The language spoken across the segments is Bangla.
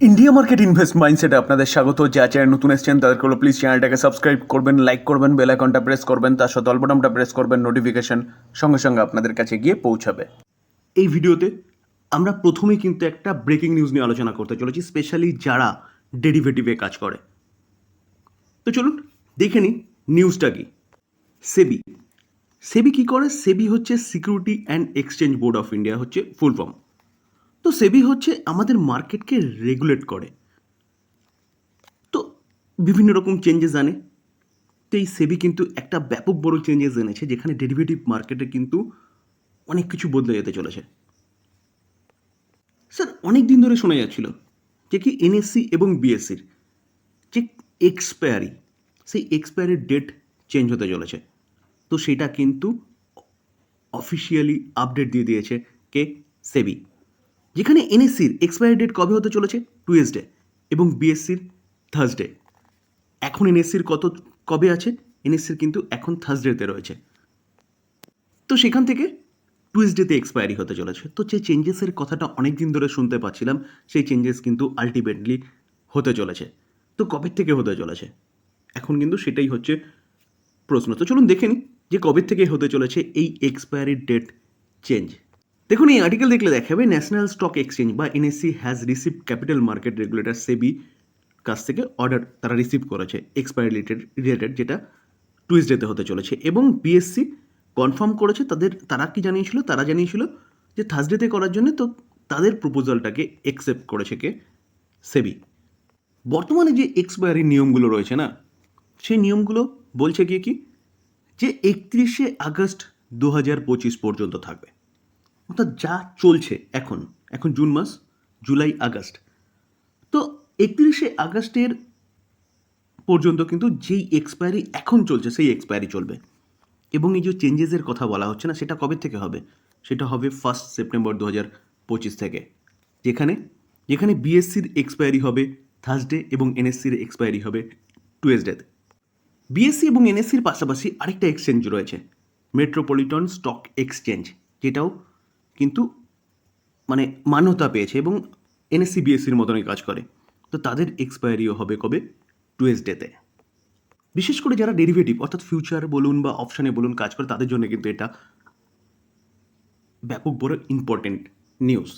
ইন্ডিয়া মার্কেট ইনভেস্ট মাইন্ডসেটে আপনাদের স্বাগত। যা চ্যানেল নতুন এসেছেন তাদেরকে হলো প্লিজ চ্যানেলটাকে সাবস্ক্রাইব করবেন, লাইক করবেন, বেল আইকনটা প্রেস করবেন, তার সাথে অল বাটনটা প্রেস করবেন, নোটিফিকেশন সঙ্গে সঙ্গে আপনাদের কাছে গিয়ে পৌঁছাবে। এই ভিডিওতে আমরা প্রথমেই কিন্তু একটা ব্রেকিং নিউজ নিয়ে আলোচনা করতে চলেছি, স্পেশালি যারা ডেরিভেটিভে কাজ করে। তো চলুন দেখে নিই নিউজটা কি। সেবি সেবি কী করে? সেবি হচ্ছে security and exchange board of India, হচ্ছে ফুল ফর্ম। তো সেবি হচ্ছে আমাদের মার্কেটকে রেগুলেট করে, তো বিভিন্ন রকম চেঞ্জেস আনে। তো এই সেবি কিন্তু একটা ব্যাপক বড় চেঞ্জেস এনেছে, যেখানে ডেরিভেটিভ মার্কেটে কিন্তু অনেক কিছু বদলে যেতে চলেছে। স্যার, অনেক দিন ধরে শোনা যাচ্ছিল যে কি এনএসসি এবং বিএসসির যে এক্সপায়ারি, সেই এক্সপায়ারির ডেট চেঞ্জ হতে চলেছে। তো সেটা কিন্তু অফিসিয়ালি আপডেট দিয়ে দিয়েছে কে? সেবি। যেখানে এনএসসির এক্সপায়ারি ডেট কবে হতে চলেছে? টুয়েসডে, এবং বিএসসির থার্সডে। এখন এনএসসির কবে আছে? এনএসসির কিন্তু এখন থার্সডেতে রয়েছে। তো সেখান থেকে টুয়েসডেতে এক্সপায়ারি হতে চলেছে। তো যে চেঞ্জেসের কথাটা অনেক দিন ধরে শুনতে পাচ্ছিলাম, সেই চেঞ্জেস কিন্তু আলটিমেটলি হতে চলেছে। তো কবে থেকে হতে চলেছে এখন কিন্তু সেটাই হচ্ছে প্রশ্ন। তো চলুন দেখে নিই যে কবে থেকে হতে চলেছে এই এক্সপায়ারি ডেট চেঞ্জ। দেখুন, এই আর্টিকেল দেখলে দেখাবে ন্যাশনাল স্টক এক্সচেঞ্জ বা NSC has receive capital market regulator SEBI কাছ থেকে অর্ডার তারা রিসিভ করেছে এক্সপায়ারি রিলেটেড, যেটা টুইসডেতে হতে চলেছে। এবং বিএসসি কনফার্ম করেছে তারা কি জানিয়েছিল? তারা জানিয়েছিল যে থার্সডেতে করার জন্য। তো তাদের প্রপোজালটাকে অ্যাকসেপ্ট করেছে কে? সেবি। বর্তমানে যে এক্সপায়ারি নিয়মগুলো রয়েছে না, সেই নিয়মগুলো বলছে গিয়ে কি যে 31শে আগস্ট 2025 পর্যন্ত থাকবে। অর্থাৎ যা চলছে এখন এখন জুন মাস, জুলাই, আগস্ট। তো 31শে আগস্টের পর্যন্ত কিন্তু যেই এক্সপায়ারি এখন চলছে সেই এক্সপায়ারি চলবে। এবং এই যে চেঞ্জেসের কথা বলা হচ্ছে না, সেটা কবে থেকে হবে? সেটা হবে 1 সেপ্টেম্বর 2025 থেকে, যেখানে যেখানে বিএসসির এক্সপায়ারি হবে থার্সডে এবং এনএসসির এক্সপায়ারি হবে টুয়েসডেতে। বিএসসি এবং এনএসসির পাশাপাশি আরেকটা এক্সচেঞ্জ রয়েছে, মেট্রোপলিটন স্টক এক্সচেঞ্জ, যেটাও কিন্তু মানে মান্যতা পেয়েছে এবং এনএসসি বিএসসির মতনই কাজ করে। তো তাদের এক্সপায়ারিও হবে কবে? টুয়েসডেতে। বিশেষ করে যারা ডেরিভেটিভ অর্থাৎ ফিউচার বলুন বা অপশানে বলুন কাজ করে, তাদের জন্য কিন্তু এটা ব্যাপক বড় ইম্পর্টেন্ট নিউজ।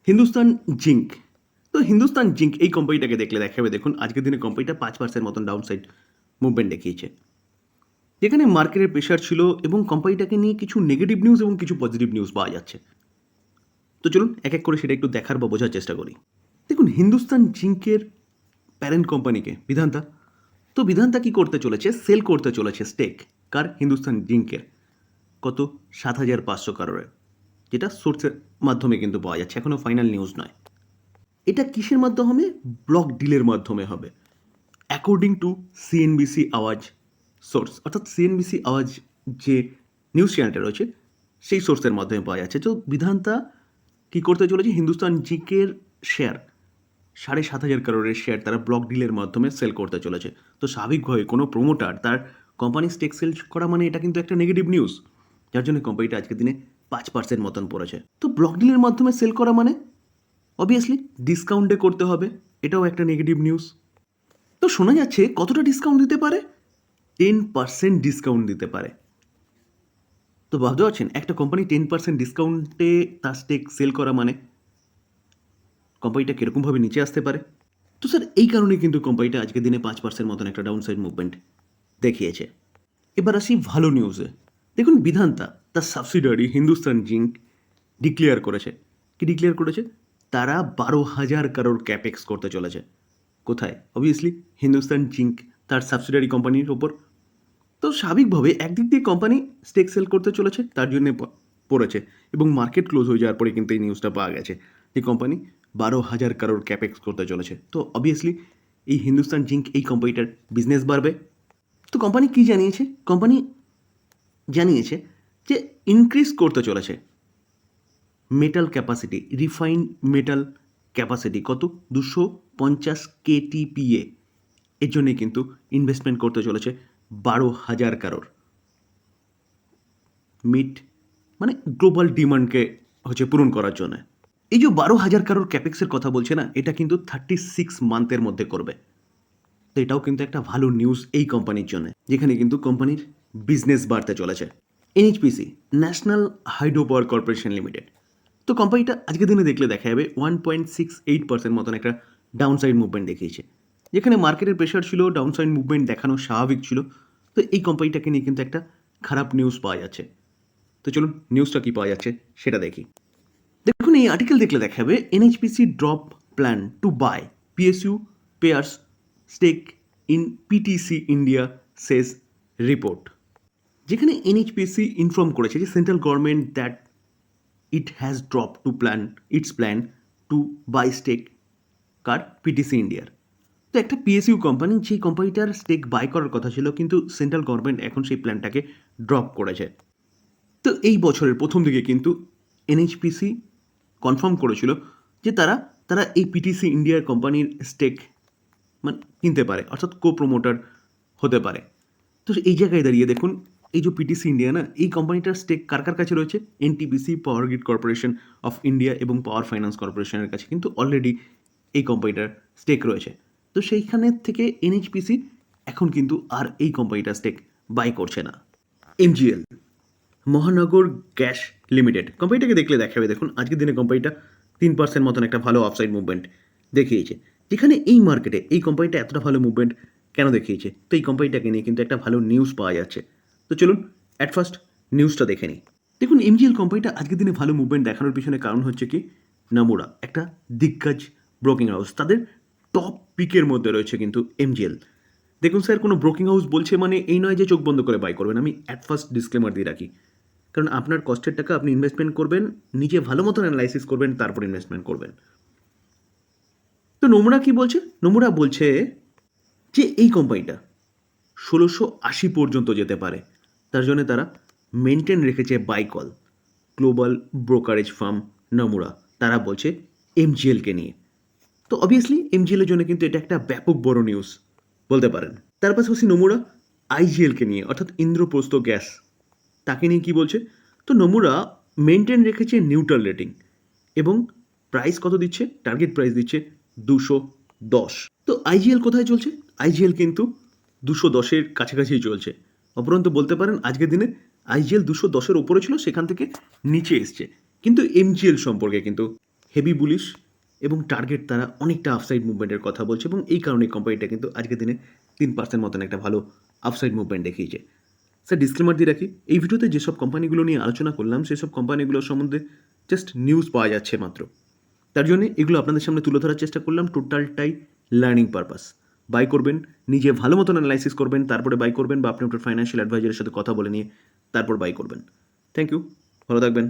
হিন্দুস্তান জিঙ্ক। তো হিন্দুস্তান জিঙ্ক এই কোম্পানিটাকে দেখলে দেখাবে, দেখুন আজকের দিনে কোম্পানিটা 5% মতন ডাউনসাইড মুভমেন্ট দেখিয়েছে, যেখানে মার্কেটের প্রেশার ছিল এবং কোম্পানিটাকে নিয়ে কিছু নেগেটিভ নিউজ এবং কিছু পজিটিভ নিউজ পাওয়া যাচ্ছে। তো চলুন এক এক করে সেটা একটু দেখার বা বোঝার চেষ্টা করি। দেখুন, হিন্দুস্তান জিঙ্কের প্যারেন্ট কোম্পানিকে বিধান্তা। তো বিধান্তা কি করতে চলেছে? সেল করতে চলেছে স্টেক কার? হিন্দুস্তান জিঙ্কের। কত? 7,500 কারোরের, যেটা সোর্সের মাধ্যমে কিন্তু পাওয়া যাচ্ছে, এখনও ফাইনাল নিউজ নয়। এটা কিসের মাধ্যমে? ব্লক ডিলের মাধ্যমে হবে, অ্যাকর্ডিং টু সিএনবিসি আওয়াজ সোর্স। অর্থাৎ সিএনবিসি আওয়াজ যে নিউজ চ্যানেলটা রয়েছে সেই সোর্সের মাধ্যমে পাওয়া যাচ্ছে। তো বিধান্তা কী করতে চলেছে? হিন্দুস্তান জিকের শেয়ার 7,500 কারোরের শেয়ার তারা ব্লক ডিলের মাধ্যমে সেল করতে চলেছে। তো স্বাভাবিকভাবে কোনো প্রোমোটার তার কোম্পানি স্টেক সেল করা মানে এটা কিন্তু একটা নেগেটিভ নিউজ, যার জন্য কোম্পানিটা আজকের দিনে 5% মতন পড়েছে। তো ব্লক ডিলের মাধ্যমে সেল করা মানে অবভিয়াসলি ডিসকাউন্টে করতে হবে, এটাও একটা নেগেটিভ নিউজ। তো শোনা যাচ্ছে কতটা ডিসকাউন্ট দিতে পারে? 10% ডিসকাউন্ট দিতে পারে। তো ভাবতে পারছেন একটা কোম্পানি 10% ডিসকাউন্টে তার স্টেক সেল করা মানে কোম্পানিটা কীরকমভাবে নিচে আসতে পারে। তো স্যার, এই কারণে কিন্তু কোম্পানিটা আজকের দিনে 5% মতন একটা ডাউনসাইড মুভমেন্ট দেখিয়েছে। এবার আসি ভালো নিউজে। দেখুন, বিধান্তা তার সাবসিডিয়ারি হিন্দুস্তান জিঙ্ক ডিক্লেয়ার করেছে। কি ডিক্লেয়ার করেছে? তারা 12,000 কারোর ক্যাপেক্স করতে চলেছে। কোথায়? অবভিয়াসলি হিন্দুস্তান জিঙ্ক তার সাবসিডিয়ারি কোম্পানির ওপর। তো স্বাভাবিকভাবে একদিক দিয়ে কোম্পানি স্টেক সেল করতে চলেছে, তার জন্য পড়েছে। এবং মার্কেট ক্লোজ হয়ে যাওয়ার পরে কিন্তু এই নিউজটা পাওয়া গেছে যে কোম্পানি 12,000 কারোর ক্যাপেক্স করতে চলেছে। তো অবভিয়াসলি এই হিন্দুস্তান জিঙ্ক এই কোম্পানিটার বিজনেস বাড়বে। তো কোম্পানি কী জানিয়েছে? কোম্পানি জানিয়েছে যে ইনক্রিজ করতে চলেছে metal capacity, refined metal capacity কত? 250 KTPA। এর জন্যে কিন্তু ইনভেস্টমেন্ট করতে চলেছে 12,000 কারোর। মিট মানে গ্লোবাল ডিমান্ডকে হচ্ছে পূরণ করার জন্য। এই যে 12,000 কারোর ক্যাপেক্সের কথা বলছে না, এটা কিন্তু 36 মান্থের মধ্যে করবে। তো এটাও কিন্তু একটা ভালো নিউজ এই কোম্পানির জন্য, যেখানে কিন্তু কোম্পানির বিজনেস বাড়তে চলেছে। NHPC, national hydro power corporation limited, তো কোম্পানিটা আজকের দিনে দেখলে দেখা যাবে 1.68% মতন একটা ডাউনসাইড মুভমেন্ট দেখিয়েছে। যেখানে মার্কেটের প্রেশার ছিল, ডাউনসাইড মুভমেন্ট দেখানো স্বাভাবিক ছিল। তো এই কোম্পানিটাকে নিয়ে কিন্তু একটা খারাপ নিউজ পাওয়া যাচ্ছে। তো চলুন নিউজটা কী পাওয়া যাচ্ছে সেটা দেখি। দেখুন, এই আর্টিকেল দেখলে দেখা যাবে NHPC drop plan to buy PSU peers stake in PTC India says report. যেখানে এনএইচপিসি ইনফর্ম করেছে যে central government that it has drop to its plan to buy stake কার পিটিসি ইন্ডিয়ার। তো একটা পিএসইউ কোম্পানি, যেই কোম্পানিটার স্টেক বাই করার কথা ছিল, কিন্তু সেন্ট্রাল গভর্নমেন্ট এখন সেই প্ল্যানটাকে ড্রপ করেছে। তো এই বছরের প্রথম দিকে কিন্তু এনএইচপিসি কনফার্ম করেছিল যে তারা এই পিটিসি ইন্ডিয়ার কোম্পানির স্টেক মানে কিনতে পারে, অর্থাৎ কো প্রমোটার হতে পারে। তো এই জায়গায় দাঁড়িয়ে দেখুন, এই যে পিটিসি ইন্ডিয়া না, এই কোম্পানিটার স্টেক কার কার কাছে রয়েছে? NTPC, power grid corporation of India এবং পাওয়ার ফাইন্যান্স কর্পোরেশনের কাছে কিন্তু অলরেডি এই কোম্পানিটার স্টেক রয়েছে। তো সেইখানের থেকে এনএইচপিসি এখন কিন্তু আর এই কোম্পানিটার স্টেক বাই করছে না। এমজিএল, মহানগর গ্যাস লিমিটেড, কোম্পানিটাকে দেখলে দেখাবে দেখুন আজকের দিনে কোম্পানিটা 3% মতন একটা ভালো আপসাইড মুভমেন্ট দেখিয়েছে। যেখানে এই মার্কেটে এই কোম্পানিটা এতটা ভালো মুভমেন্ট কেন দেখিয়েছে? তো এই কোম্পানিটাকে নিয়ে কিন্তু একটা ভালো নিউজ পাওয়া যাচ্ছে। তো চলুন অ্যাট ফার্স্ট নিউজটা দেখে নিই। দেখুন, এমজিএল কোম্পানিটা আজকের দিনে ভালো মুভমেন্ট দেখানোর পিছনে কারণ হচ্ছে কি, নামুরা একটা দিগ্গজ ব্রোকিং হাউস, তাদের টপ পিকের মধ্যে রয়েছে কিন্তু এমজিএল। দেখুন স্যার, কোনো ব্রোকিং হাউস বলছে মানে এই নয় যে চোখ বন্ধ করে বাই করবেন। আমি অ্যাট ফার্স্ট ডিসক্লেমার দিয়ে রাখি, কারণ আপনার কষ্টের টাকা আপনি ইনভেস্টমেন্ট করবেন, নিজে ভালো মতন অ্যানালাইসিস করবেন, তারপর ইনভেস্টমেন্ট করবেন। তো নোমরা কি বলছে? নোমরা বলছে যে এই কোম্পানিটা 1680 পর্যন্ত যেতে পারে, তার জন্য তারা মেনটেন রেখেছে buy call. Global brokerage firm Nomura তারা বলছে এমজিএলকে নিয়ে। তো অবভিয়াসলি এমজিএলের জন্য কিন্তু এটা একটা ব্যাপক বড় নিউজ বলতে পারেন। তার পাশাপাশি নোমরা আইজিএলকে নিয়ে, অর্থাৎ ইন্দ্রপ্রস্থ গ্যাস, তাকে নিয়ে কী বলছে? তো নোমুরা মেনটেন রেখেছে নিউট্রাল রেটিং এবং প্রাইস কত দিচ্ছে? টার্গেট প্রাইস দিচ্ছে 210। তো আইজিএল কোথায় চলছে? আইজিএল কিন্তু 210-এর কাছাকাছি চলছে। অপরন্ত বলতে পারেন আজকের দিনে আইজিএল 210-এর ওপরে ছিল, সেখান থেকে নিচে এসছে। কিন্তু এমজিএল সম্পর্কে কিন্তু হেভি বুলিশ এবং টার্গেট তারা অনেকটা আপসাইড মুভমেন্টের কথা বলছে, এবং এই কারণে কোম্পানিটা কিন্তু আজকের দিনে 3% মতন একটা ভালো আপসাইড মুভমেন্ট দেখিয়েছে। স্যার, ডিসক্লেমার দিয়ে রাখি, এই ভিডিওতে যেসব কোম্পানিগুলো নিয়ে আলোচনা করলাম সেসব কোম্পানিগুলোর সম্বন্ধে জাস্ট নিউজ পাওয়া যাচ্ছে মাত্র, তার জন্য এগুলো আপনাদের সামনে তুলে ধরার চেষ্টা করলাম। টোটালটাই লার্নিং পারপাস। বাই করবেন, নিজে ভালো মতন অ্যানালাইসিস করবেন, তারপরে বাই করবেন, বা আপনি আপনার ফাইন্যান্সিয়াল অ্যাডভাইজারের সাথে কথা বলে নিয়ে তারপর বাই করবেন। থ্যাংক ইউ, ভালো থাকবেন।